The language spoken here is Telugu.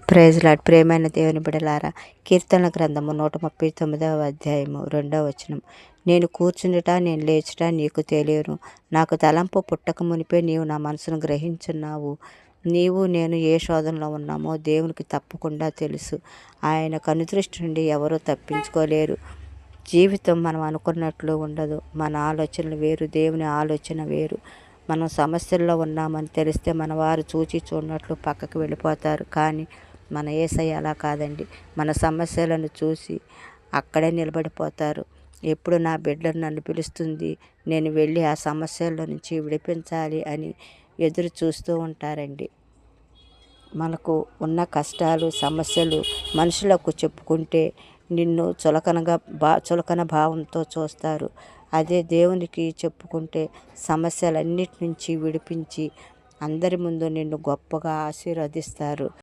Praise lord. ప్రియమైన దేవుని బిడ్డలారా, కీర్తనల గ్రంథము 139వ అధ్యాయము 2వ వచనం. నేను కూర్చుండుట నేను లేచుట నీకు తెలియను, నాకు తలంపు పుట్టక మునిపే నీవు నా మనసును గ్రహించున్నావు. నీవు నేను ఏ శోధనలో ఉన్నామో దేవునికి తప్పకుండా తెలుసు. ఆయన కనుదృష్టి నుండి ఎవరూ తప్పించుకోలేరు. జీవితం మనం అనుకున్నట్లు ఉండదు. మన ఆలోచనలు వేరు, దేవుని ఆలోచన వేరు. మనం సమస్యల్లో ఉన్నామని తెలిస్తే మన వారు చూచి చూడనట్లు పక్కకు వెళ్ళిపోతారు. కానీ మన యేసయ్య అలా కాదండి. మన సమస్యలను చూసి అక్కడే నిలబడిపోతారు. ఎప్పుడు నా బిడ్డ నన్ను పిలుస్తుంది, నేను వెళ్ళి ఆ సమస్యల నుంచి విడిపించాలి అని ఎదురు చూస్తూ ఉంటారండి. మనకు ఉన్న కష్టాలు, సమస్యలు మనుషులకు చెప్పుకుంటే నిన్ను చులకన భావంతో చూస్తారు. అదే దేవునికి చెప్పుకుంటే సమస్యలన్నిటి నుంచి విడిపించి అందరి ముందు నిన్ను గొప్పగా ఆశీర్వదిస్తారు.